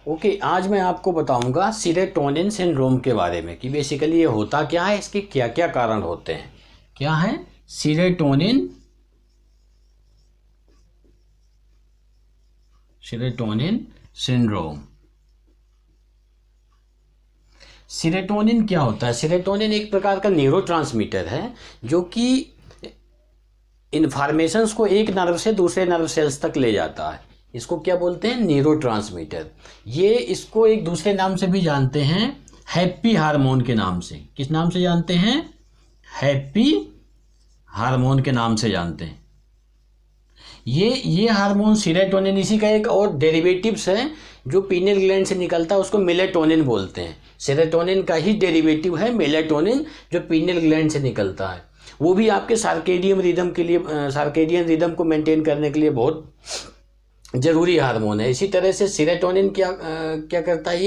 Okay, आज मैं आपको बताऊंगा सीरोटोनिन सिंड्रोम के बारे में कि बेसिकली ये होता क्या है, इसके क्या क्या कारण होते हैं। क्या है सीरोटोनिन सिंड्रोम। सीरोटोनिन क्या होता है? सीरोटोनिन एक प्रकार का न्यूरोट्रांसमीटर है जो कि इन्फॉर्मेशंस को एक नर्व से दूसरे नर्व सेल्स तक ले जाता है। इसको क्या बोलते हैं? न्यूरोट्रांसमीटर। ये इसको एक दूसरे नाम से भी जानते हैं, हैप्पी हार्मोन के नाम से। किस नाम से जानते हैं? हैप्पी हार्मोन के नाम से जानते हैं। ये हार्मोन सीरोटोनिन, इसी का एक और डेरिवेटिव्स है जो पीनियल ग्लैंड से निकलता है, उसको मेलेटोनिन बोलते हैं। सेरोटोनिन का ही डेरिवेटिव है मेलेटोनिन जो पीनियल ग्लैंड से निकलता है। वो भी आपके सर्केडियन रिदम के लिए, सर्केडियन रिदम को मेंटेन करने के लिए बहुत ज़रूरी हार्मोन है। इसी तरह से सेरोटोनिन क्या करता है?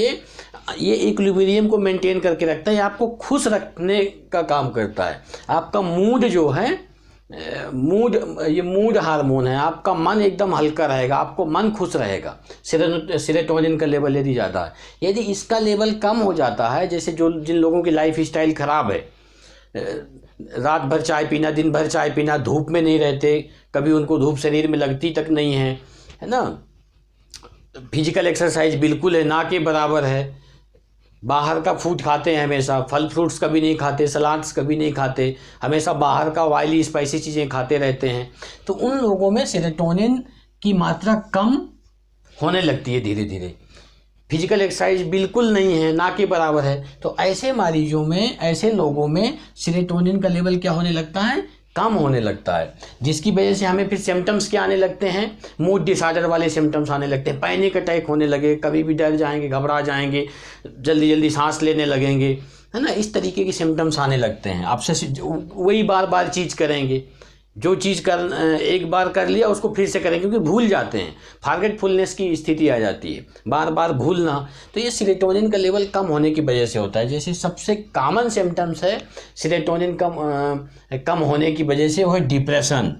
ये इक्विलिब्रियम को मेंटेन करके रखता है, आपको खुश रखने का काम करता है। आपका मूड जो है, ये मूड हार्मोन है। आपका मन एकदम हल्का रहेगा, आपको मन खुश रहेगा सेरोटोनिन का लेवल यदि ज़्यादा है। यदि इसका लेवल कम हो जाता है, जैसे जिन लोगों की लाइफ स्टाइल ख़राब है, रात भर चाय पीना, दिन भर चाय पीना, धूप में नहीं रहते, कभी उनको धूप शरीर में लगती तक नहीं है ना, फिजिकल एक्सरसाइज बिल्कुल है ना के बराबर है, बाहर का फूड खाते हैं हमेशा, फल फ्रूट्स कभी नहीं खाते, सलाड्स कभी नहीं खाते, हमेशा बाहर का ऑयली स्पाइसी चीज़ें खाते रहते हैं, तो उन लोगों में सेरोटोनिन की मात्रा कम होने लगती है धीरे धीरे। फिजिकल एक्सरसाइज बिल्कुल नहीं है, ना के बराबर है, तो ऐसे मरीजों में, ऐसे लोगों में सेरोटोनिन का लेवल क्या होने लगता है? कम होने लगता है, जिसकी वजह से हमें फिर सिम्टम्स क्या आने लगते हैं? मूड डिसऑर्डर वाले सिम्टम्स आने लगते हैं, पैनिक अटैक होने लगे, कभी भी डर जाएंगे, घबरा जाएंगे, जल्दी जल्दी सांस लेने लगेंगे, है ना, इस तरीके के सिम्टम्स आने लगते हैं। आपसे वही बार बार चीज़ करेंगे, जो चीज़ एक बार कर लिया उसको फिर से करें, क्योंकि भूल जाते हैं, फॉरगेटफुलनेस की स्थिति आ जाती है, बार बार भूलना। तो ये सेरोटोनिन का लेवल कम होने की वजह से होता है। जैसे सबसे कॉमन सिम्टम्स है सेरोटोनिन कम होने की वजह से, वो है डिप्रेशन।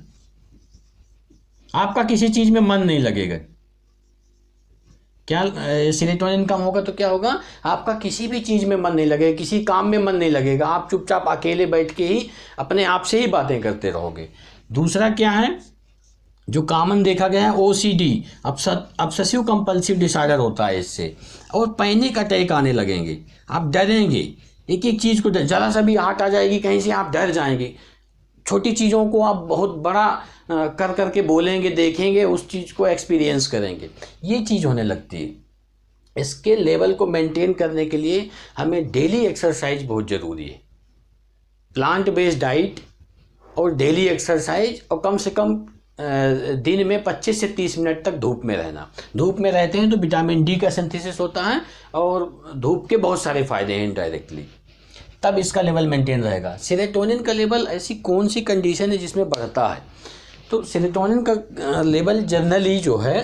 आपका किसी चीज़ में मन नहीं लगेगा। क्या सेरोटोनिन कम होगा तो क्या होगा? आपका किसी भी चीज़ में मन नहीं लगेगा, किसी काम में मन नहीं लगेगा, आप चुपचाप अकेले बैठ के ही अपने आप से ही बातें करते रहोगे। दूसरा क्या है जो कॉमन देखा गया है? OCD, ऑब्सेसिव कंपल्सिव डिसऑर्डर होता है इससे, और पैनिक अटैक आने लगेंगे। आप डरेंगे, एक एक चीज़ को ज़रा सा भी आहट आ जाएगी कहीं से, आप डर जाएंगे। छोटी चीज़ों को आप बहुत बड़ा कर करके बोलेंगे, देखेंगे, उस चीज़ को एक्सपीरियंस करेंगे, ये चीज़ होने लगती है। इसके लेवल को मेंटेन करने के लिए हमें डेली एक्सरसाइज बहुत ज़रूरी है, प्लांट बेस्ड डाइट और डेली एक्सरसाइज, और कम से कम दिन में 25 से 30 मिनट तक धूप में रहना। धूप में रहते हैं तो विटामिन D का सिंथेसिस होता है, और धूप के बहुत सारे फ़ायदे हैं इनडायरेक्टली, तब इसका लेवल मेंटेन रहेगा। सेरोटोनिन का लेवल ऐसी कौन सी कंडीशन है जिसमें बढ़ता है? तो सेरोटोनिन का लेवल जनरली जो है,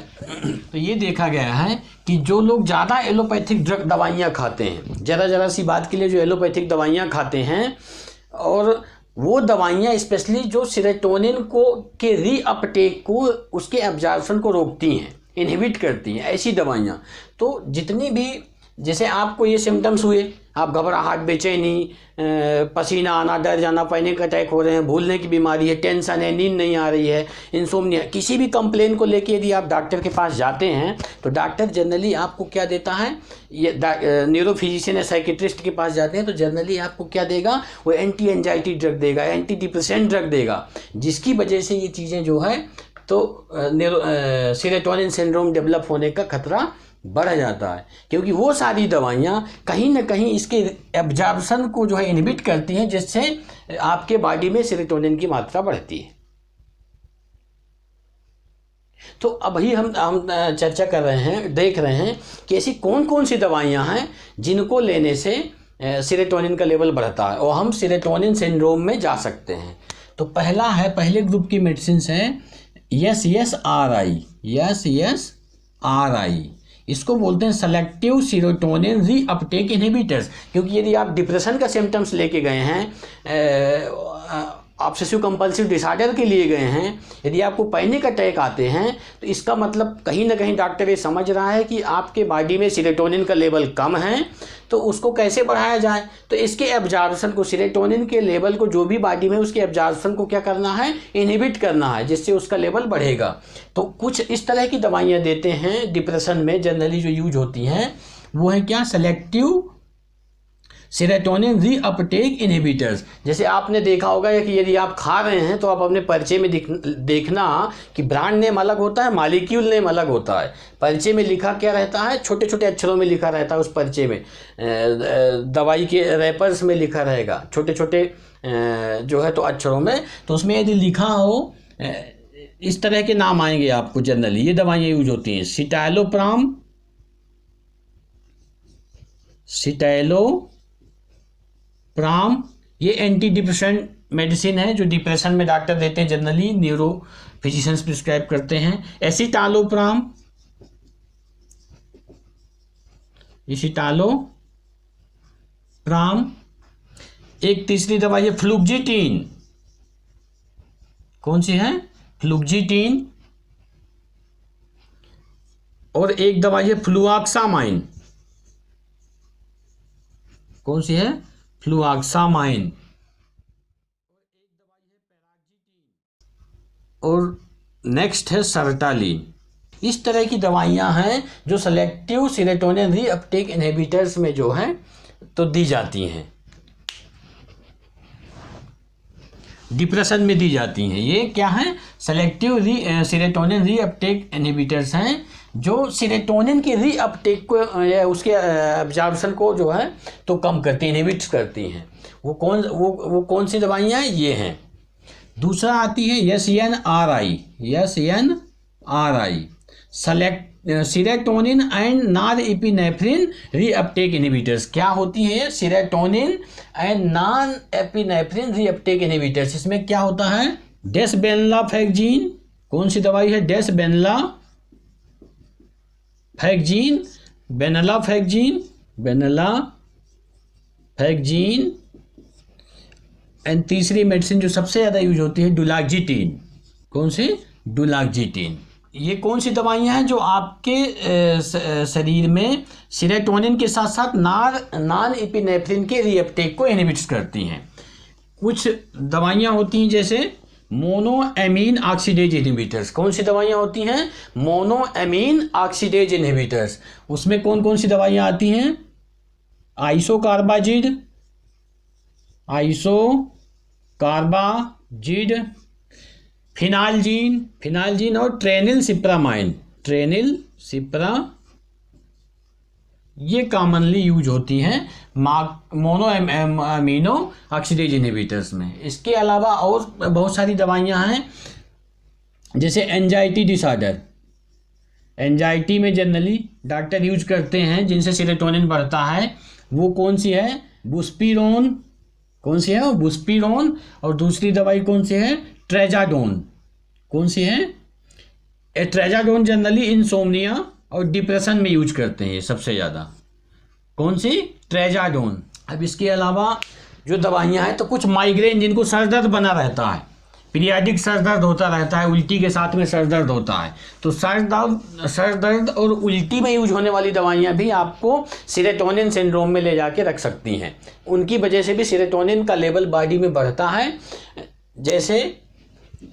तो ये देखा गया है कि जो लोग ज़्यादा एलोपैथिक दवाइयाँ खाते हैं, ज़रा सी बात के लिए जो एलोपैथिक दवाइयाँ खाते हैं, और वो दवाइयाँ स्पेशली जो सेरोटोनिन के रीअपटेक को, उसके एब्जॉर्प्शन को रोकती हैं, इनहिबिट करती हैं, ऐसी दवाइयाँ। तो जितनी भी, जैसे आपको ये सिम्टम्स हुए, आप घबराहट, बेचैनी, पसीना आना, डर जाना, पैनिक अटैक हो रहे हैं, भूलने की बीमारी है, टेंशन है, नींद नहीं आ रही है, इंसोम्निया, किसी भी कंप्लेन को लेके यदि आप डॉक्टर के पास जाते हैं तो डॉक्टर जनरली आपको क्या देता है? ये न्यूरोफिजिशियन या साइकेट्रिस्ट के पास जाते हैं तो जनरली आपको क्या देगा? वो एंटी एंजाइटी ड्रग देगा, एंटी डिप्रेसेंट ड्रग देगा, जिसकी वजह से ये चीज़ें जो है तो सेरोटोनिन सिंड्रोम डेवलप होने का खतरा बढ़ जाता है, क्योंकि वो सारी दवाइयाँ कहीं ना कहीं इसके एब्जॉर्प्शन को जो है इनहिबिट करती हैं, जिससे आपके बॉडी में सेरोटोनिन की मात्रा बढ़ती है। तो अभी हम चर्चा कर रहे हैं, देख रहे हैं कि ऐसी कौन कौन सी दवाइयाँ हैं जिनको लेने से सेरोटोनिन का लेवल बढ़ता है और हम सेरोटोनिन सिंड्रोम में जा सकते हैं। तो पहले ग्रुप की मेडिसिन है SSRI, इसको बोलते हैं सेलेक्टिव सेरोटोनिन रीअपटेक इनहिबिटर्स, क्योंकि यदि आप डिप्रेशन का सिम्टम्स लेके गए हैं, ऑब्सेसिव कंपल्सिव डिसऑर्डर के लिए गए हैं, यदि आपको पैनिक अटैक आते हैं, तो इसका मतलब कहीं ना कहीं डॉक्टर ये समझ रहा है कि आपके बॉडी में सेरोटोनिन का लेवल कम है, तो उसको कैसे बढ़ाया जाए। तो इसके एब्जॉर्प्शन को, सेरोटोनिन के लेवल को जो भी बॉडी में, उसके एब्जॉर्प्शन को क्या करना है, इनहिबिट करना है, जिससे उसका लेवल बढ़ेगा। तो कुछ इस तरह की दवाइयाँ देते हैं डिप्रेशन में, जनरली जो यूज होती हैं वो है क्या, सेलेक्टिव सेरोटोनिन रीअपटेक इनहिबिटर्स। जैसे आपने देखा होगा कि यदि आप खा रहे हैं तो आप अपने पर्चे में देखना कि ब्रांड नेम अलग होता है, मॉलिक्यूल नेम अलग होता है। पर्चे में लिखा क्या रहता है, छोटे छोटे अक्षरों में लिखा रहता है उस पर्चे में, दवाई के रैपर्स में लिखा रहेगा छोटे छोटे जो है तो अक्षरों में। तो उसमें यदि लिखा हो इस तरह के नाम आएंगे आपको। जनरली ये दवाइयाँ यूज होती हैं, सिटाइलोप्राम, सिटाइलोप्राम, ये एंटी डिप्रेशन मेडिसिन है जो डिप्रेशन में डॉक्टर देते हैं, जनरली न्यूरो फिजिशियंस प्रिस्क्राइब करते हैं। Escitalopram, escitalopram. एक तीसरी दवाई है फ्लुक्जिटीन। कौन सी है, फ्लुक्जिटीन। और एक दवाई है फ्लुऑक्सामाइन। कौन सी है, फ्लुऑक्सामाइन। और नेक्स्ट है सर्टालिन। इस तरह की दवाइयां हैं जो सेलेक्टिव सेरोटोनिन रीअपटेक इनहिबिटर्स में जो है तो दी जाती हैं, डिप्रेशन में दी जाती हैं। ये क्या है, सेलेक्टिव सेरोटोनिन रीअपटेक इनहिबिटर्स हैं जो सेरोटोनिन के रीअपटेक को या उसके एब्जॉर्प्शन को जो है तो कम करती हैं, इनहिबिट करती हैं। वो कौन सी दवाइयाँ हैं, ये हैं। दूसरा आती है SNRI, SNRI, serotonin and norepinephrine reuptake inhibitors. क्या होती है ये, serotonin and norepinephrine reuptake inhibitors. इसमें क्या होता है, डेसबेनलाफेक्जिन। कौन सी दवाई है, डेसबेनलाफेक्जिन, बेनलाफेक्जिन। एंड तीसरी मेडिसिन जो सबसे ज़्यादा यूज होती है, डुलाक्जिटिन। कौन सी, डुलाक्जिटिन। ये कौन सी दवाइयाँ हैं जो आपके शरीर में सेरोटोनिन के साथ साथ नॉरएपिनेफ्रिन के रीअपटेक को इनहिबिट करती हैं। कुछ दवाइयाँ होती हैं जैसे मोनोएमीन ऑक्सीडेज इनहिबिटर्स। कौन सी दवाइयाँ होती हैं, मोनोएमीन ऑक्सीडेज इनहिबिटर्स। उसमें कौन कौन सी दवाइयाँ आती हैं, आइसोकार्बाजिड, फिनाइलजीन और ट्रेनिलसिप्रामाइन। ये कॉमनली यूज होती हैं मोनोएमिनो ऑक्सीडेज इनहिबिटर्स में। इसके अलावा और बहुत सारी दवाइयां हैं जैसे एंजाइटी डिसऑर्डर। एंजाइटी में जनरली डॉक्टर यूज करते हैं जिनसे सेरोटोनिन बढ़ता है। वो कौन सी है, बुस्पीरोन। कौन सी है वो, बुस्पीरोन। और दूसरी दवाई कौन सी है, ट्रेजाडोन। कौन सी है, ट्रेजाडोन जनरली इंसोम्निया और डिप्रेशन में यूज करते हैं सबसे ज़्यादा। कौन सी, ट्रेजाडोन। अब इसके अलावा जो दवाइयाँ हैं तो कुछ माइग्रेन, जिनको सर दर्द बना रहता है, पीरियाडिक सर दर्द होता रहता है, उल्टी के साथ में सर दर्द होता है, तो सर दर्द और उल्टी में यूज होने वाली दवाइयाँ भी आपको सेरोटोनिन सिंड्रोम में ले जाके रख सकती हैं। उनकी वजह से भी सेरोटोनिन का लेवल बॉडी में बढ़ता है। जैसे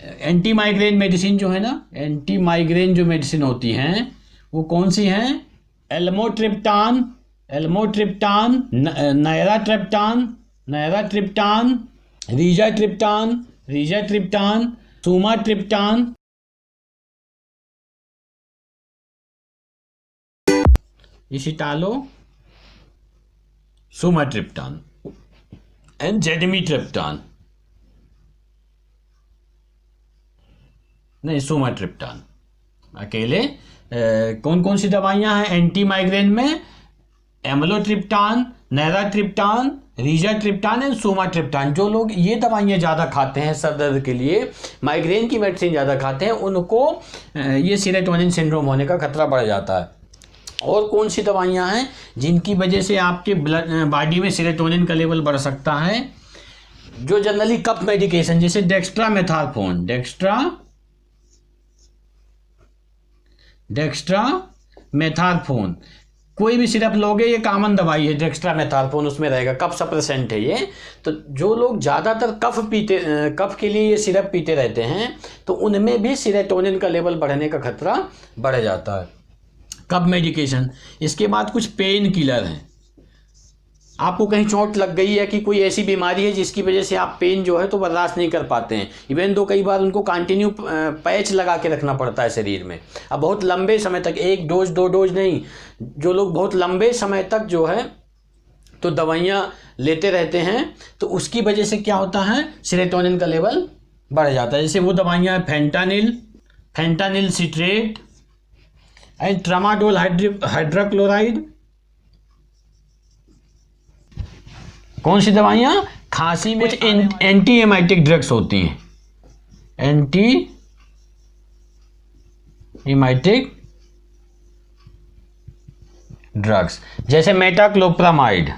एंटी माइग्रेन मेडिसिन जो है ना, एंटी माइग्रेन जो मेडिसिन होती हैं वो कौन सी हैं, एल्मोट्रिप्टान, नायराट्रिप्टान, रीजाट्रिप्टान, सुमाट्रिप्टान, सुमाट्रिप्टान एंड जेडमीट्रिप्टान, नहीं सुमाट्रिप्टान अकेले। कौन कौन सी दवाइयां हैं एंटी माइग्रेन में, एमलोट्रिप्टान, नायराट्रिप्टान, रीजाट्रिप्टान एंड सुमाट्रिप्टान। जो लोग ये दवाइयाँ ज़्यादा खाते हैं सर दर्द के लिए, माइग्रेन की मेडिसिन ज़्यादा खाते हैं, उनको ये सेरोटोनिन सिंड्रोम होने का खतरा बढ़ जाता है। और कौन सी दवाइयाँ हैं जिनकी वजह से आपके बॉडी में सेरोटोनिन का लेवल बढ़ सकता है, जो जनरली कफ मेडिकेशन जैसे डेक्स्ट्रामेथासोन, डेक्स्ट्रामेथासोन, कोई भी सिरप लोगे ये कॉमन दवाई है, डेक्स्ट्रामेथासोन उसमें रहेगा, कफ सप्रेसेंट है ये। तो जो लोग ज़्यादातर कफ के लिए ये सिरप पीते रहते हैं तो उनमें भी सेरोटोनिन का लेवल बढ़ने का खतरा बढ़ जाता है। कफ मेडिकेशन। इसके बाद कुछ पेन किलर हैं। आपको कहीं चोट लग गई है कि कोई ऐसी बीमारी है जिसकी वजह से आप पेन जो है तो बर्दाश्त नहीं कर पाते हैं, इवन दो कई बार उनको कंटिन्यू पैच लगा के रखना पड़ता है शरीर में। अब बहुत लंबे समय तक, 1 डोज 2 डोज नहीं, जो लोग बहुत लंबे समय तक जो है तो दवाइयाँ लेते रहते हैं तो उसकी वजह से क्या होता है, सेरोटोनिन का लेवल बढ़ जाता है। जैसे वो दवाइयाँ हैं fentanyl citrate and tramadol hydrochloride. कौन सी दवाइयाँ? खांसी में कुछ एंटी एमाइटिक ड्रग्स होती हैं, एंटी एमाइटिक ड्रग्स, जैसे मेटाक्लोप्रामाइड,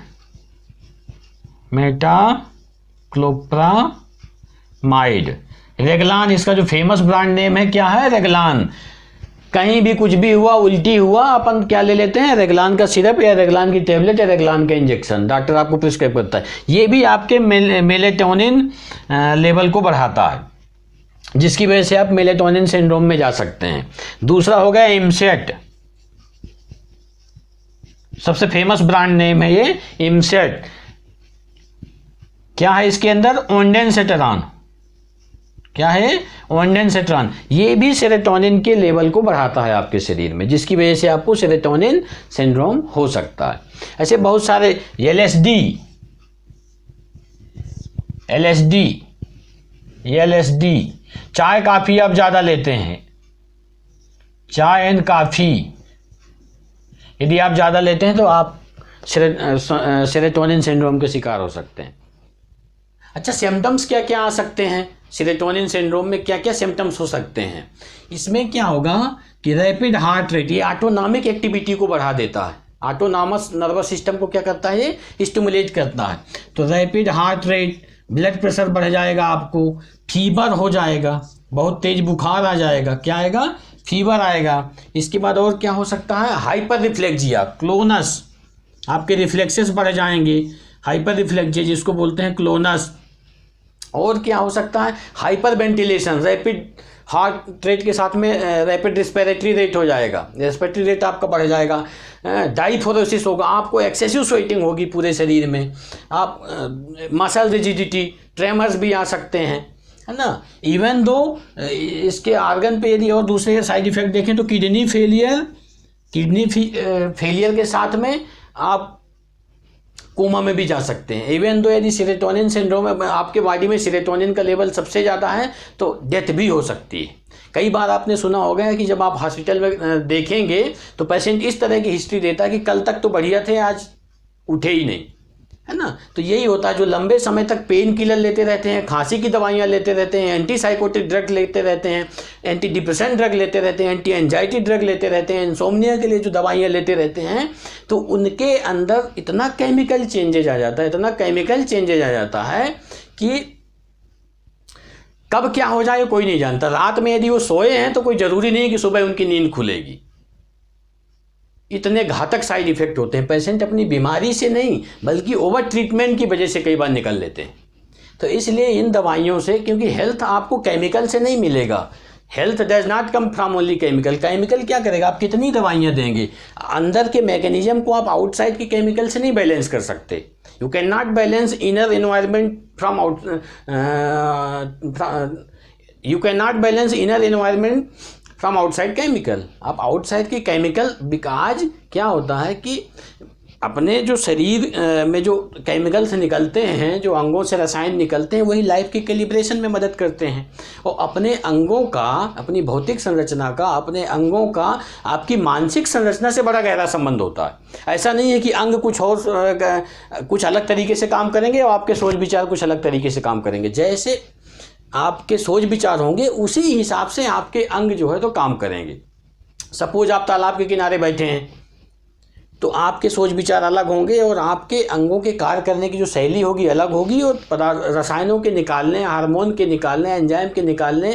रेगलान, इसका जो फेमस ब्रांड नेम है क्या है, रेगलान। कहीं भी कुछ भी हुआ, उल्टी हुआ, अपन क्या ले लेते हैं, रेगलान का सिरप या रेगलान की टेबलेट या रेगलान का इंजेक्शन, डॉक्टर आपको प्रिस्क्राइब करता है। ये भी आपके मेलेटोनिन लेवल को बढ़ाता है, जिसकी वजह से आप मेलेटोनिन सिंड्रोम में जा सकते हैं। दूसरा हो गया इमसेट, सबसे फेमस ब्रांड नेम है ये इमसेट। क्या है इसके अंदर, ओंडेनसेटेरॉन। क्या है, ओंडेनसेटेरॉन। ये भी सेरोटोनिन के लेवल को बढ़ाता है आपके शरीर में, जिसकी वजह से आपको सेरोटोनिन सिंड्रोम हो सकता है। ऐसे बहुत सारे, एलएसडी, चाय काफ़ी आप ज़्यादा लेते हैं, चाय एंड काफ़ी यदि आप ज़्यादा लेते हैं तो आप सेरोटोनिन सिंड्रोम के शिकार हो सकते हैं। अच्छा, सिम्टम्स क्या क्या आ सकते हैं सेरोटोनिन सिंड्रोम में, क्या क्या सिम्टम्स हो सकते हैं? इसमें क्या होगा कि रैपिड हार्ट रेट, ये ऑटोनॉमिक एक्टिविटी को बढ़ा देता है, ऑटोनॉमस नर्वस सिस्टम को क्या करता है, ये स्टिमुलेट करता है। तो rapid heart rate, blood pressure बढ़ जाएगा, आपको फीवर हो जाएगा, बहुत तेज बुखार आ जाएगा, क्या आएगा, फीवर आएगा। इसके बाद और क्या हो सकता है, हाइपर रिफ्लेक्सिया, क्लोनस, आपके रिफ्लेक्सेस बढ़ जाएंगे, हाइपर रिफ्लेक्सिया जिसको बोलते हैं क्लोनस। और क्या हो सकता है, hyper ventilation, rapid heart rate के साथ में रैपिड रिस्पिरेटरी रेट हो जाएगा, रेस्पिरेटरी रेट आपका बढ़ जाएगा, डाइफोरोसिस होगा, आपको एक्सेसिव स्वेटिंग होगी पूरे शरीर में, आप मसल रिजिडिटी, ट्रेमर्स भी आ सकते हैं, है ना। इवन दो इसके आर्गन पे यदि और दूसरे साइड इफेक्ट देखें तो किडनी फेलियर के साथ में आप कोमा में भी जा सकते हैं। इवन दो यदि सेरोटोनिन सिंड्रोम में आपके बॉडी में सेरोटोनिन का लेवल सबसे ज़्यादा है तो डेथ भी हो सकती है। कई बार आपने सुना होगा कि जब आप हॉस्पिटल में देखेंगे तो पेशेंट इस तरह की हिस्ट्री देता है कि कल तक तो बढ़िया थे, आज उठे ही नहीं, है ना। तो यही होता है, जो लंबे समय तक पेन किलर लेते रहते हैं, खांसी की दवाइयाँ लेते रहते हैं, एंटी साइकोटिक ड्रग लेते रहते हैं, एंटी डिप्रेशन ड्रग लेते रहते हैं, एंटी एंजाइटी ड्रग लेते रहते हैं, इंसोम्निया के लिए जो दवाइयाँ लेते रहते हैं, तो उनके अंदर इतना केमिकल चेंजेज आ जाता है कि कब क्या हो जाए कोई नहीं जानता। रात में यदि वो सोए हैं तो कोई ज़रूरी नहीं कि सुबह उनकी नींद खुलेगी। इतने घातक साइड इफेक्ट होते हैं। पेशेंट अपनी बीमारी से नहीं बल्कि ओवर ट्रीटमेंट की वजह से कई बार निकल लेते हैं। तो इसलिए इन दवाइयों से, क्योंकि हेल्थ आपको केमिकल से नहीं मिलेगा, health does not come from only chemical. Chemical क्या करेगा, आप कितनी दवाइयाँ देंगे, अंदर के मैकेनिज्म को आप आउटसाइड के केमिकल से नहीं बैलेंस कर सकते। You can not balance inner environment from from outside chemical. आप आउटसाइड की केमिकल, बिकॉज क्या होता है कि अपने जो शरीर में जो केमिकल्स निकलते हैं, जो अंगों से रसायन निकलते हैं, वही लाइफ की कैलिब्रेशन में मदद करते हैं। और अपने अंगों का, अपनी भौतिक संरचना का, अपने अंगों का आपकी मानसिक संरचना से बड़ा गहरा संबंध होता है। ऐसा नहीं है कि अंग कुछ अलग तरीके से काम करेंगे और आपके सोच विचार कुछ अलग तरीके से काम करेंगे। जैसे आपके सोच विचार होंगे उसी हिसाब से आपके अंग जो है तो काम करेंगे। सपोज आप तालाब के किनारे बैठे हैं तो आपके सोच विचार अलग होंगे और आपके अंगों के कार्य करने की जो शैली होगी अलग होगी, और रसायनों के निकालने, हार्मोन के निकालने, एंजाइम के निकालने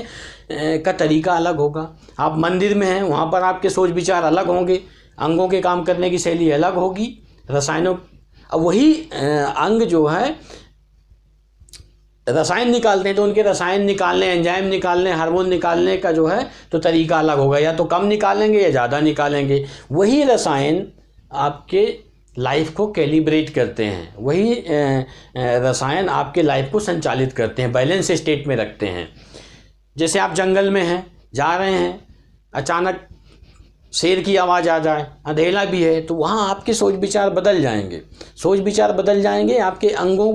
का तरीका अलग होगा। आप मंदिर में हैं, वहाँ पर आपके सोच विचार अलग होंगे, अंगों के काम करने की शैली अलग होगी, रसायनों, अब वही अंग जो है रसायन निकालते हैं तो उनके रसायन निकालने, एंजाइम निकालने, हार्मोन निकालने का जो है तो तरीका अलग होगा, या तो कम निकालेंगे या ज़्यादा निकालेंगे। वही रसायन आपके लाइफ को कैलिब्रेट करते हैं, वही रसायन आपके लाइफ को संचालित करते हैं, बैलेंस स्टेट में रखते हैं। जैसे आप जंगल में हैं, जा रहे हैं, अचानक शेर की आवाज़ आ जाए, अंधेला भी है, तो वहाँ आपके सोच विचार बदल जाएंगे। सोच विचार बदल जाएंगे, आपके अंगों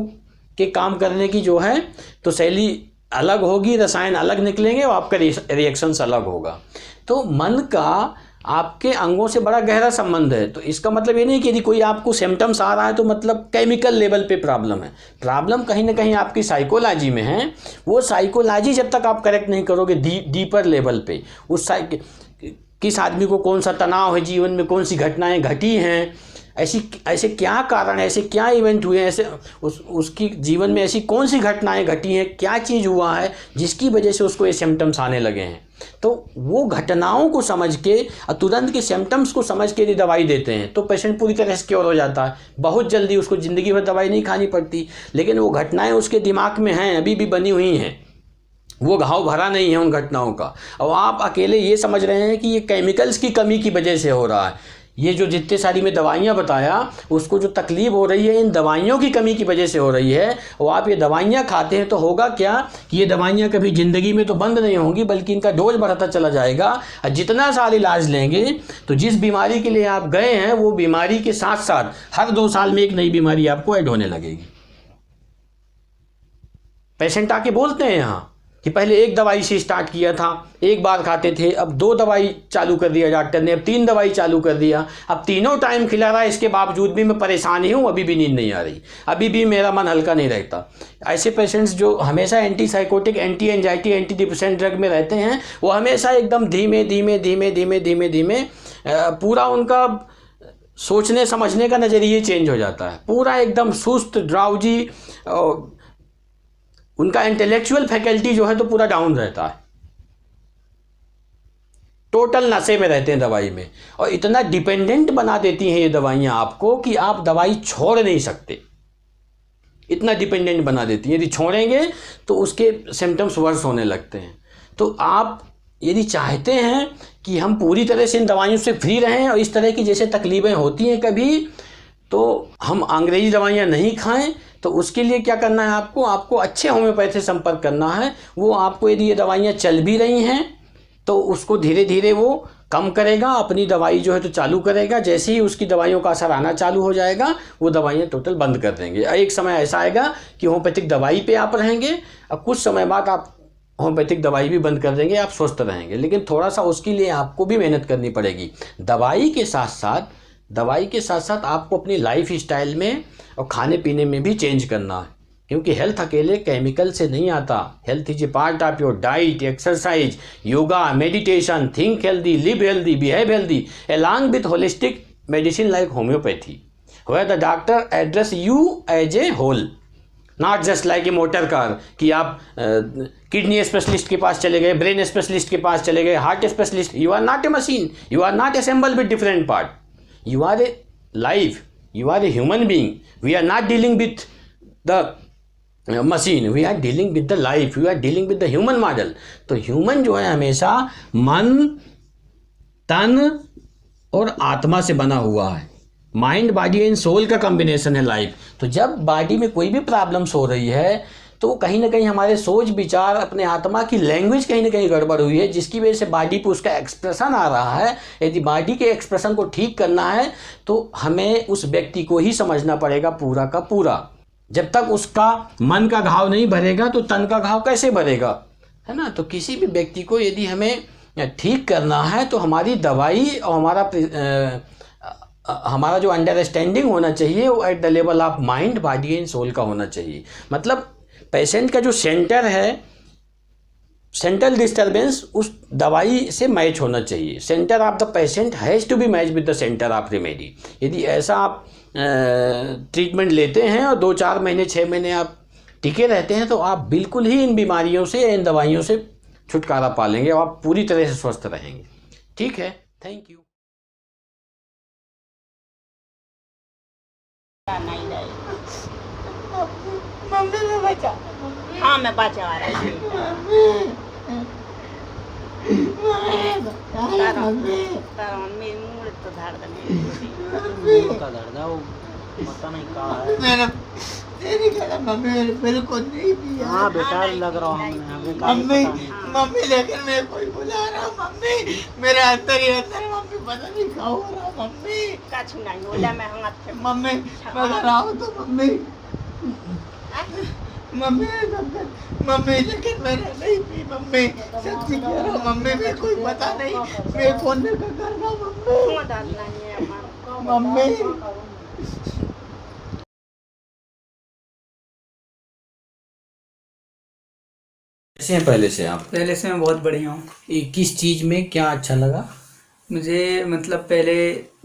के काम करने की जो है तो शैली अलग होगी, रसायन अलग निकलेंगे और आपका रिएक्शंस अलग होगा। तो मन का आपके अंगों से बड़ा गहरा संबंध है। तो इसका मतलब ये नहीं कि यदि कोई आपको सिम्टम्स आ रहा है तो मतलब केमिकल लेवल पे प्रॉब्लम है। प्रॉब्लम कहीं ना कहीं आपकी साइकोलॉजी में है। वो साइकोलॉजी जब तक आप करेक्ट नहीं करोगे डीपर लेवल पे, उस किस आदमी को कौन सा तनाव है, जीवन में कौन सी घटनाएं घटी हैं, ऐसे क्या कारण है, ऐसे क्या इवेंट हुए हैं, ऐसे उसकी जीवन में ऐसी कौन सी घटनाएं घटी हैं, क्या चीज़ हुआ है जिसकी वजह से उसको ये सिम्टम्स आने लगे हैं। तो वो घटनाओं को समझ के तुरंत के सिम्टम्स को समझ के यदि दवाई देते हैं तो पेशेंट पूरी तरह से क्योर हो जाता है। बहुत जल्दी उसको ज़िंदगी भर दवाई नहीं खानी पड़ती, लेकिन वो घटनाएँ उसके दिमाग में हैं, अभी भी बनी हुई हैं, वो घाव भरा नहीं है उन घटनाओं का। और आप अकेले ये समझ रहे हैं कि ये केमिकल्स की कमी की वजह से हो रहा है। ये जो जितने सारी मैं दवाइयाँ बताया, उसको जो तकलीफ हो रही है इन दवाइयों की कमी की वजह से हो रही है। और आप ये दवाइयाँ खाते हैं तो होगा क्या कि ये दवाइयाँ कभी ज़िंदगी में तो बंद नहीं होंगी, बल्कि इनका डोज बढ़ता चला जाएगा। और जितना साल इलाज लेंगे तो जिस बीमारी के लिए आप गए हैं वो बीमारी के साथ साथ हर 2 साल में एक नई बीमारी आपको ऐड होने लगेगी। पेशेंट आके बोलते हैं यहाँ कि पहले एक दवाई से स्टार्ट किया था, एक बार खाते थे, अब 2 दवाई चालू कर दिया डॉक्टर ने, अब 3 दवाई चालू कर दिया, अब तीनों टाइम खिला रहा है, इसके बावजूद भी मैं परेशान ही हूँ, अभी भी नींद नहीं आ रही, अभी भी मेरा मन हल्का नहीं रहता। ऐसे पेशेंट्स जो हमेशा anti psychotic, anti anxiety, anti depressant drug में रहते हैं, वो हमेशा एकदम धीमे धीमे धीमे धीमे धीमे धीमे पूरा उनका सोचने समझने का नज़रिए चेंज हो जाता है, पूरा एकदम सुस्त, ड्राउजी, उनका इंटेलेक्चुअल फैकल्टी जो है तो पूरा डाउन रहता है, टोटल नशे में रहते हैं दवाई में। और इतना डिपेंडेंट बना देती हैं ये दवाइयाँ आपको कि आप दवाई छोड़ नहीं सकते, इतना डिपेंडेंट बना देती हैं। यदि छोड़ेंगे तो उसके सिम्टम्स वर्स होने लगते हैं। तो आप यदि चाहते हैं कि हम पूरी तरह से इन दवाइयों से फ्री रहें और इस तरह की जैसे तकलीफ़ें होती हैं कभी, तो हम अंग्रेजी दवाइयाँ नहीं खाएं, तो उसके लिए क्या करना है आपको अच्छे होम्योपैथ से संपर्क करना है। वो आपको यदि ये दवाइयाँ चल भी रही हैं तो उसको धीरे धीरे वो कम करेगा, अपनी दवाई जो है तो चालू करेगा। जैसे ही उसकी दवाइयों का असर आना चालू हो जाएगा वो दवाइयाँ टोटल बंद कर देंगे। एक समय ऐसा आएगा कि होम्योपैथिक दवाई पे आप रहेंगे और कुछ समय बाद आप होम्योपैथिक दवाई भी बंद कर देंगे, आप स्वस्थ रहेंगे। लेकिन थोड़ा सा उसके लिए आपको भी मेहनत करनी पड़ेगी। दवाई के साथ साथ आपको अपनी लाइफ स्टाइल में और खाने पीने में भी चेंज करना है, क्योंकि हेल्थ अकेले केमिकल से नहीं आता। Health is a part of your diet, exercise, yoga, meditation, think healthy, live healthy, behave healthy, along with holistic medicine like homeopathy, where the doctor address you as a whole, not just like a motor car कि आप kidney specialist के पास चले गए, brain specialist के पास चले गए, heart specialist. You are not a machine, you are not assemble with different part, you are a life, you are a human being. We are not dealing with the machine, we are dealing with the life, we are dealing with the human model. तो human जो है हमेशा मन, तन और आत्मा से बना हुआ है। माइंड, बॉडी एंड सोल का कॉम्बिनेशन है लाइफ। तो जब बॉडी में कोई भी प्रॉब्लम्स हो रही है तो कहीं ना कहीं हमारे सोच विचार, अपने आत्मा की लैंग्वेज कहीं ना कहीं गड़बड़ हुई है, जिसकी वजह से बॉडी पे उसका एक्सप्रेशन आ रहा है। यदि बॉडी के एक्सप्रेशन को ठीक करना है तो हमें उस व्यक्ति को ही समझना पड़ेगा पूरा का पूरा। जब तक उसका मन का घाव नहीं भरेगा तो तन का घाव कैसे भरेगा, है ना। तो किसी भी व्यक्ति को यदि हमें ठीक करना है तो हमारी दवाई और हमारा जो अंडरस्टैंडिंग होना चाहिए वो at the level of mind, body and soul का होना चाहिए। मतलब पेशेंट का जो सेंटर है सेंट्रल डिस्टर्बेंस उस दवाई से मैच होना चाहिए। Centre of the patient has to be match with the centre of remedy. यदि ऐसा आप ट्रीटमेंट लेते हैं और 2-4 महीने 6 महीने आप टिके रहते हैं तो आप बिल्कुल ही इन बीमारियों से, इन दवाइयों से छुटकारा पा लेंगे और आप पूरी तरह से स्वस्थ रहेंगे। ठीक है, थैंक यू। नहीं रहे। मम्मी मैं बचा। हाँ मैं बचा रही मम्मी मुड़ तो दर्द नहीं का दर्द है वो पता नहीं कहाँ है। मैंने तेरी कहना मम्मी मेरे बिल्कुल नहीं दिया। हाँ बेटा लग रहा हूँ मम्मी मम्मी लेकिन मेरे कोई बुला रहा मम्मी मेरे अंदर ही अंदर मम्मी पता नहीं क्या हो रहा मम्मी कुछ नहीं बोला मैं हाथ मम्मी मैं घर आऊँ तो मम्मी मम्मी मम्मी लेकिन मैंने नहीं पी मम्मी सच्ची कह रहा हूँ मम्मी मेरे कोई पता नहीं मेरे फोन में क्या कर रहा मम्मी मम्मी कैसे हैं पहले से आप? पहले से मैं बहुत बढ़िया हूँ। किस चीज़ में क्या अच्छा लगा? मुझे मतलब पहले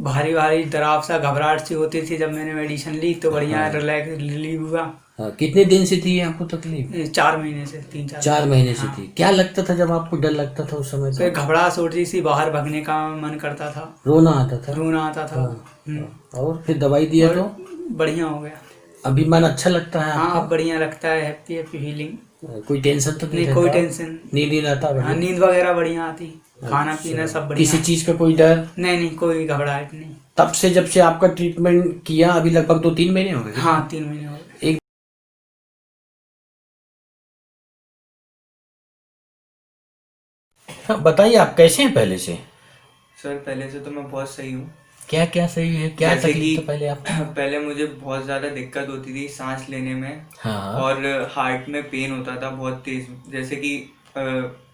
भारी भारी डराव सा घबराहट सी होती थी, जब मैंने मेडिसिन ली तो बढ़िया रिलैक्स रिलीव हुआ। हाँ, कितने दिन से थी आपको तकलीफ? 4 महीने से 3-4 महीने से थी। क्या लगता था जब आपको डर लगता था उस समय? तो घबराहट हो रही थी, बाहर भागने का मन करता था, रोना आता था। और फिर दवाई दिया तो बढ़िया हो गया। अभी मन अच्छा लगता है? हाँ अब बढ़िया लगता है, हैप्पी हैप्पी फीलिंग। कोई टेंशन तो नहीं? कोई टेंशन, नींद आता? हाँ नींद वगैरह बढ़िया आती, खाना पीना सब बढ़िया। किसी चीज का कोई डर नहीं, कोई घबराहट नहीं। तब से जब से आपका ट्रीटमेंट किया अभी लगभग 2-3 महीने हो गए? हाँ 3 महीने हो गए। बताइए आप कैसे हैं पहले से? सर पहले से तो मैं बहुत सही हूँ। क्या क्या सही है? क्या जैसे तकलीफ कि तो पहले आप? पहले मुझे बहुत ज़्यादा दिक्कत होती थी सांस लेने में। हाँ। और हार्ट में पेन होता था बहुत तेज, जैसे कि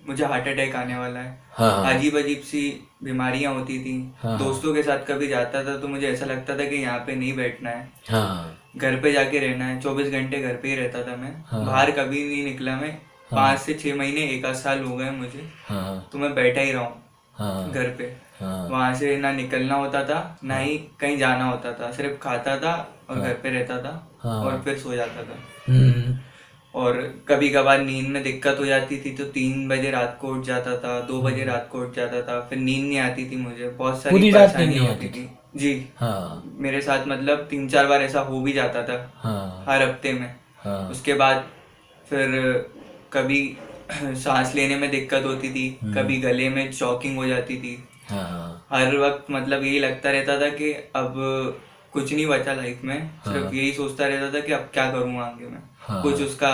मुझे हार्ट अटैक आने वाला है। हाँ। अजीब अजीब सी बीमारियां होती थी। हाँ। दोस्तों के साथ कभी जाता था तो मुझे ऐसा लगता था कि यहाँ पे नहीं बैठना है। हाँ। घर पे जाके रहना है, 24 घंटे घर पे ही रहता था मैं। हाँ। बाहर कभी नहीं निकला मैं। 5 से 6 महीने 1 आध साल हो गए मुझे। हाँ। तो मैं बैठा ही रहा हूँ हाँ। घर पे। हाँ। वहां से ना निकलना होता था ना ही कहीं जाना होता था, सिर्फ खाता था और घर पे रहता था। हाँ। और फिर सो जाता था। हम्म। और कभी कभार नींद में दिक्कत हो जाती थी तो 3 बजे रात को उठ जाता था, 2 बजे रात को उठ जाता था, फिर नींद नहीं आती थी मुझे, बहुत सारी पूरी रात नींद परेशानियां नहीं होती आती थी जी। हाँ। मेरे साथ मतलब 3-4 बार ऐसा हो भी जाता था। हाँ। हर हफ्ते में। हाँ। उसके बाद फिर कभी सांस लेने में दिक्कत होती थी, कभी गले में चॉकिंग हो जाती थी। हाँ। हर वक्त मतलब यही लगता रहता था कि अब कुछ नहीं बचा लाइफ में। सिर्फ यही सोचता रहता था कि अब क्या करूँ आगे में। हाँ। कुछ उसका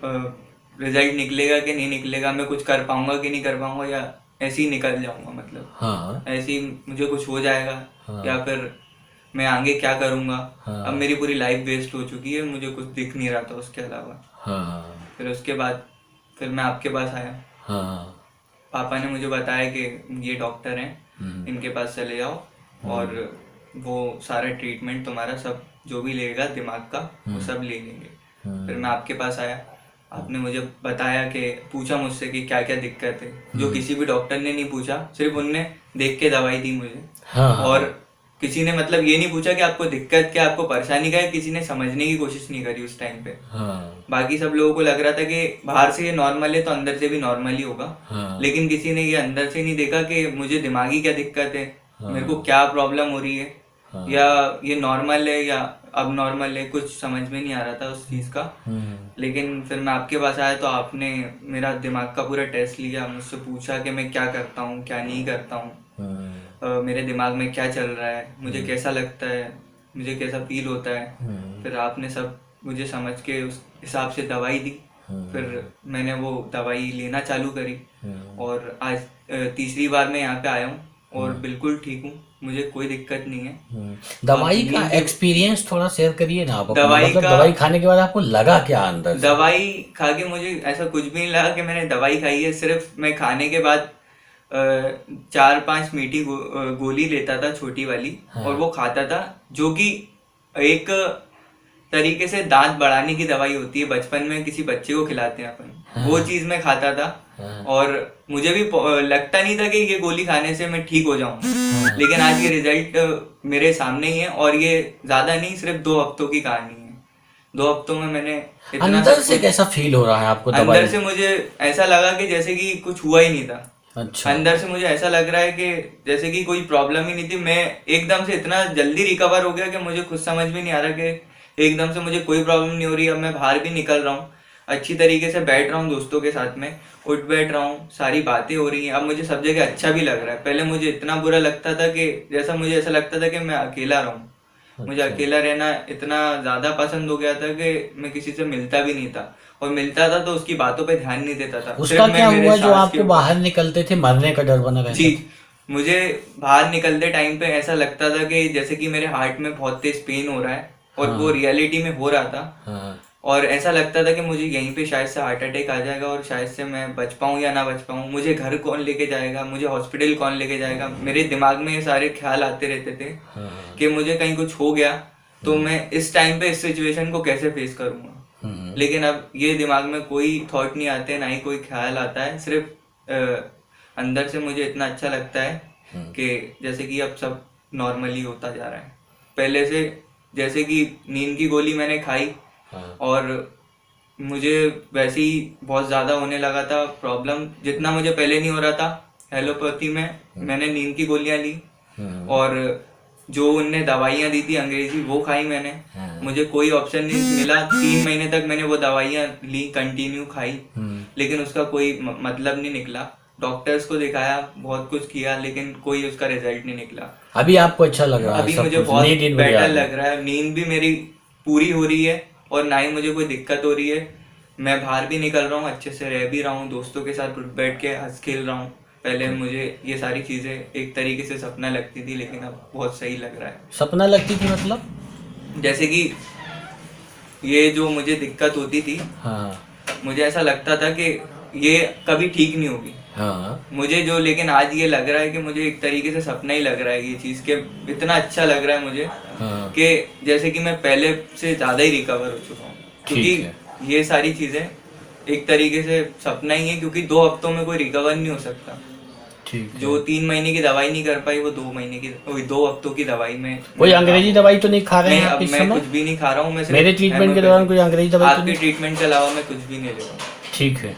रिजल्ट निकलेगा कि नहीं निकलेगा, मैं कुछ कर पाऊंगा कि नहीं कर पाऊंगा, या ऐसे ही निकल जाऊंगा, मतलब हाँ। ऐसे ही मुझे कुछ हो जाएगा। हाँ। या फिर मैं आगे क्या करूंगा। हाँ। अब मेरी पूरी लाइफ वेस्ट हो चुकी है, मुझे कुछ दिख नहीं रहा था उसके अलावा। हाँ। फिर उसके बाद फिर मैं आपके पास आया। हाँ। पापा ने मुझे बताया कि ये डॉक्टर हैं, इनके पास चले जाओ और वो सारा ट्रीटमेंट तुम्हारा सब जो भी लेगा दिमाग का वो सब ले लेंगे। फिर मैं आपके पास आया, आपने मुझे बताया कि पूछा मुझसे कि क्या क्या दिक्कत है, जो किसी भी डॉक्टर ने नहीं पूछा, सिर्फ उनने देख के दवाई दी मुझे। हाँ। और किसी ने मतलब ये नहीं पूछा कि आपको दिक्कत क्या, आपको परेशानी क्या है, किसी ने समझने की कोशिश नहीं करी उस टाइम पे। हाँ। बाकी सब लोगों को लग रहा था कि बाहर से ये नॉर्मल है तो अंदर से भी नॉर्मल ही होगा। हाँ। लेकिन किसी ने ये अंदर से नहीं देखा कि मुझे दिमागी क्या दिक्कत है, मेरे को क्या प्रॉब्लम हो रही है, या ये नॉर्मल है या अब नॉर्मल है, कुछ समझ में नहीं आ रहा था उस चीज़ का। लेकिन फिर मैं आपके पास आया तो आपने मेरा दिमाग का पूरा टेस्ट लिया, मुझसे पूछा कि मैं क्या करता हूँ क्या नहीं करता हूँ, मेरे दिमाग में क्या चल रहा है, मुझे कैसा लगता है, मुझे कैसा फील होता है। फिर आपने सब मुझे समझ के उस हिसाब से दवाई दी। फिर मैंने वो दवाई लेना चालू करी और आज तीसरी बार मैं यहाँ पे आया हूँ और बिल्कुल ठीक हूँ, मुझे कोई दिक्कत नहीं है। दवाई का एक्सपीरियंस थोड़ा शेयर करिए ना आप। दवाई मतलब का दवाई खाने के बाद आपको लगा क्या अंदर से? दवाई खा के मुझे ऐसा कुछ भी नहीं लगा कि मैंने दवाई खाई है। सिर्फ मैं खाने के बाद 4-5 मीठी गोली लेता था छोटी वाली। हाँ। और वो खाता था, जो कि एक तरीके से दांत बढ़ाने की दवाई होती है, बचपन में किसी बच्चे को खिलाते हैं अपन। हाँ। वो चीज मैं खाता था। और मुझे भी लगता नहीं था कि ये गोली खाने से मैं ठीक हो जाऊंगा, लेकिन आज ये रिजल्ट मेरे सामने ही है। और ये ज्यादा नहीं, सिर्फ 2 हफ्तों की कहानी है। 2 हफ्तों में मैंने इतना अंदर से कैसा फील हो रहा है आपको दवाई? अंदर से मुझे ऐसा लगा कि जैसे कि कुछ हुआ ही नहीं था। अच्छा। अंदर से मुझे ऐसा लग रहा है कि जैसे कि कोई प्रॉब्लम ही नहीं थी। मैं एकदम से इतना जल्दी रिकवर हो गया कि मुझे खुद समझ में नहीं आ रहा कि एकदम से मुझे कोई प्रॉब्लम नहीं हो रही। अब मैं बाहर भी निकल रहा हूँ, अच्छी तरीके से बैठ रहा हूँ दोस्तों के साथ में, उठ बैठ रहा हूँ, सारी बातें हो रही हैं। अब मुझे सब जगह अच्छा भी लग रहा है। पहले मुझे इतना बुरा लगता था कि जैसा मुझे ऐसा लगता था कि मैं अकेला रहूँ। मुझे अकेला रहना इतना ज्यादा पसंद हो गया था कि मैं किसी से मिलता भी नहीं था, और मिलता था तो उसकी बातों पे ध्यान नहीं देता था। उसका सिर्फ मैं क्या मेरे हुआ जो सांस आपको के बाहर निकलते थे मरने का डर बना रहता जी, था? मुझे बाहर निकलते टाइम पे ऐसा लगता था कि जैसे कि मेरे हार्ट में बहुत तेज पेन हो रहा है, और वो रियलिटी में हो रहा था। हाँ। और ऐसा लगता था कि मुझे यहीं पे शायद से हार्ट अटैक आ जाएगा, और शायद से मैं बच पाऊं या ना बच पाऊं। मुझे घर कौन लेके जाएगा, मुझे हॉस्पिटल कौन लेके जाएगा। मेरे दिमाग में ये सारे ख्याल आते रहते थे कि मुझे कहीं कुछ हो गया तो मैं इस टाइम पे इस सिचुएशन को कैसे फेस करूंगा। लेकिन अब ये दिमाग में कोई थॉट नहीं आते, ना ही कोई ख्याल आता है। सिर्फ अंदर से मुझे इतना अच्छा लगता है कि जैसे कि अब सब नॉर्मली होता जा रहा है। पहले से जैसे कि नींद की गोली मैंने खाई, और मुझे वैसे ही बहुत ज़्यादा होने लगा था प्रॉब्लम, जितना मुझे पहले नहीं हो रहा था। एलोपैथी में मैंने नींद की गोलियां ली, और जो उनने दवाइयां दी थी अंग्रेजी वो खाई मैंने। मुझे कोई ऑप्शन नहीं मिला। 3 महीने तक मैंने वो दवाइयां ली, कंटिन्यू खाई, लेकिन उसका कोई मतलब नहीं निकला। डॉक्टर्स को दिखाया, बहुत कुछ किया, लेकिन कोई उसका रिजल्ट नहीं निकला। अभी आपको अच्छा लग रहा है? अभी सब मुझे कुछ? बहुत नींद बढ़िया आ बेटर रही? लग रहा है। नींद भी मेरी पूरी हो रही है, और ना ही मुझे कोई दिक्कत हो रही है। मैं बाहर भी निकल रहा हूँ, अच्छे से रह भी रहा हूँ, दोस्तों के साथ बैठ के हंस खेल रहा हूँ। पहले मुझे ये सारी चीजें एक तरीके से सपना लगती थी, लेकिन अब बहुत सही लग रहा है। सपना लगती थी मतलब? जैसे कि ये जो मुझे दिक्कत होती थी, हाँ मुझे ऐसा लगता था कि ये कभी ठीक नहीं होगी हाँ। मुझे जो, लेकिन आज ये लग रहा है कि मुझे एक तरीके से सपना ही लग रहा है ये चीज़ के। इतना अच्छा लग रहा है मुझे हाँ। कि जैसे कि मैं पहले से ज़्यादा ही रिकवर हो चुका हूँ, ठीक क्योंकि ये सारी चीज़ें एक तरीके से सपना ही है। क्योंकि 2 हफ्तों में कोई रिकवर नहीं हो सकता। ठीक है। जो 3 महीने की दवाई नहीं कर पाई, वो 2 हफ्तों की दवाई में। कोई अंग्रेजी दवाई तो नहीं खा रहे नहीं, हैं आप अब इस मैं समय? कुछ भी नहीं खा रहा हूँ। मैं सिर्फ मेरे ट्रीटमेंट के दौरान कोई अंग्रेजी दवाई तो आपके नहीं? ट्रीटमेंट के अलावा मैं कुछ भी नहीं ले रहा हूँ। ठीक है।